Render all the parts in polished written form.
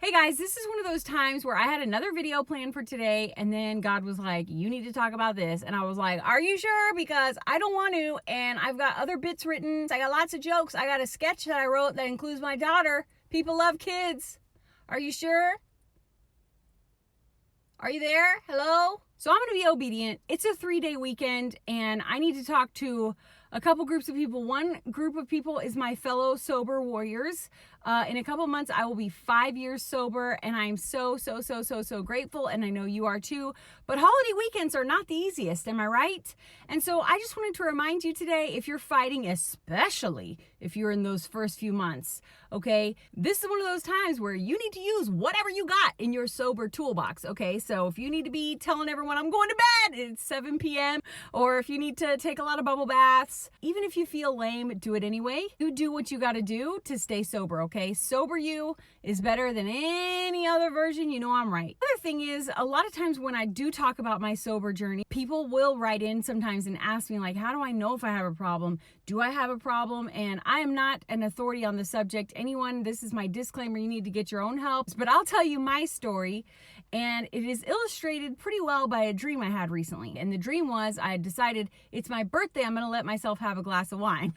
Hey guys, this is one of those times where I had another video planned for today and then God was like, you need to talk about this. And I was like, are you sure? Because I don't want to. And I've got other bits written. I got lots of jokes. I got a sketch that I wrote that includes my daughter. People love kids. Are you sure? Are you there? Hello? So I'm going to be obedient. It's a 3-day weekend and I need to talk to a couple groups of people. One group of people is my fellow sober warriors. In a couple months, I will be 5 years sober and I'm so grateful. And I know you are too. But holiday weekends are not the easiest. Am I right? And so I just wanted to remind you today, if you're fighting, especially if you're in those first few months, okay, this is one of those times where you need to use whatever you got in your sober toolbox. Okay, so if you need to be telling everyone I'm going to bed, it's 7 p.m. Or if you need to take a lot of bubble baths, even if you feel lame, do it anyway. You do what you got to do to stay sober. Okay, sober you is better than any other version. You know I'm right. The other thing is, a lot of times when I do talk about my sober journey, people will write in sometimes and ask me like, how do I know if I have a problem? Do I have a problem? And I am not an authority on the subject. Anyone, this is my disclaimer, you need to get your own help. But I'll tell you my story, and it is illustrated pretty well by a dream I had recently. And the dream was I had decided it's my birthday, I'm going to let myself have a glass of wine.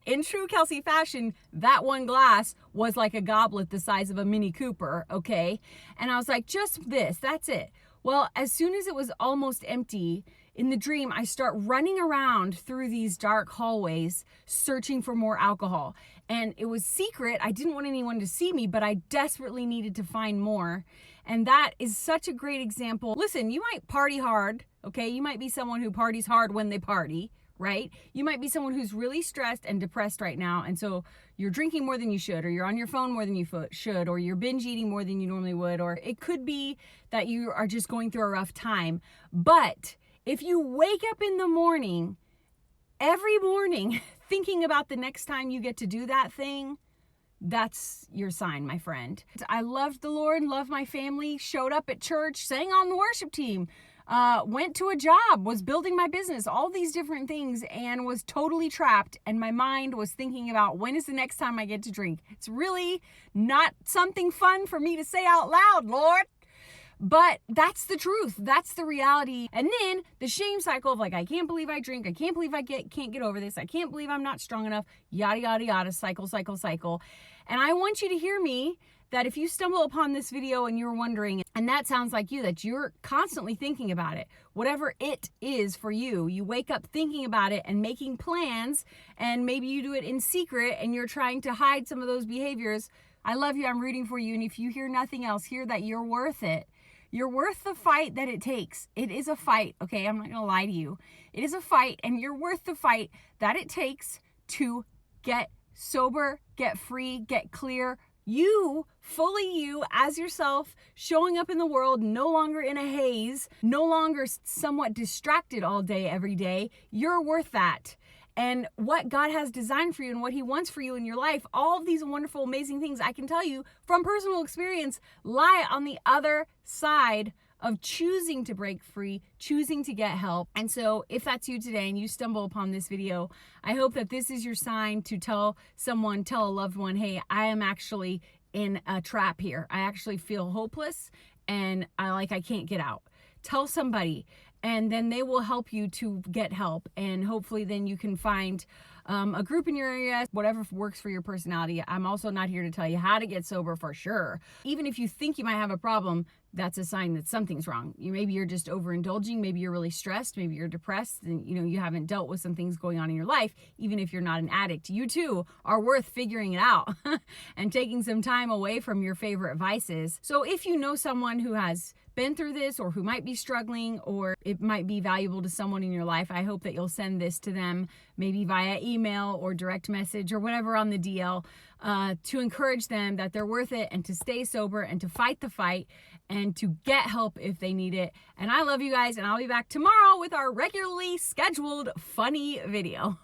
In true Kelsey fashion, that one glass was like a goblet the size of a Mini Cooper, okay? And I was like, just this, that's it. Well, as soon as it was almost empty, in the dream, I start running around through these dark hallways searching for more alcohol. And it was secret. I didn't want anyone to see me, but I desperately needed to find more. And that is such a great example. Listen, you might party hard, okay? You might be someone who parties hard when they party, right? You might be someone who's really stressed and depressed right now. And so you're drinking more than you should, or you're on your phone more than you should, or you're binge eating more than you normally would, or it could be that you are just going through a rough time. But if you wake up in the morning, every morning, thinking about the next time you get to do that thing, that's your sign, my friend. I loved the Lord, loved my family, showed up at church, sang on the worship team, went to a job, was building my business, all these different things, and was totally trapped. And my mind was thinking about, when is the next time I get to drink? It's really not something fun for me to say out loud, Lord. But that's the truth. That's the reality. And then the shame cycle of like, I can't believe I drink. I can't believe I can't get over this. I can't believe I'm not strong enough. Yada, yada, yada. Cycle. And I want you to hear me that if you stumble upon this video and you're wondering, and that sounds like you, that you're constantly thinking about it, whatever it is for you, you wake up thinking about it and making plans, and maybe you do it in secret and you're trying to hide some of those behaviors. I love you. I'm rooting for you. And if you hear nothing else, hear that you're worth it. You're worth the fight that it takes. It is a fight, okay? I'm not going to lie to you. It is a fight, and you're worth the fight that it takes to get sober, get free, get clear. You, fully you, as yourself, showing up in the world, no longer in a haze, no longer somewhat distracted all day, every day. You're worth that. And what God has designed for you and what He wants for you in your life, all of these wonderful, amazing things, I can tell you from personal experience, lie on the other side of choosing to break free, choosing to get help. And so if that's you today and you stumble upon this video, I hope that this is your sign to tell someone, tell a loved one, hey, I am actually in a trap here. I actually feel hopeless and I can't get out. Tell somebody, and then they will help you to get help. And hopefully then you can find a group in your area, whatever works for your personality. I'm also not here to tell you how to get sober for sure. Even if you think you might have a problem, that's a sign that something's wrong. Maybe you're just overindulging. Maybe you're really stressed. Maybe you're depressed and you haven't dealt with some things going on in your life. Even if you're not an addict, you too are worth figuring it out and taking some time away from your favorite vices. So if you know someone who has been through this or who might be struggling, or it might be valuable to someone in your life, I hope that you'll send this to them, maybe via email or direct message or whatever on the DL, to encourage them that they're worth it and to stay sober and to fight the fight and to get help if they need it. And I love you guys, and I'll be back tomorrow with our regularly scheduled funny video.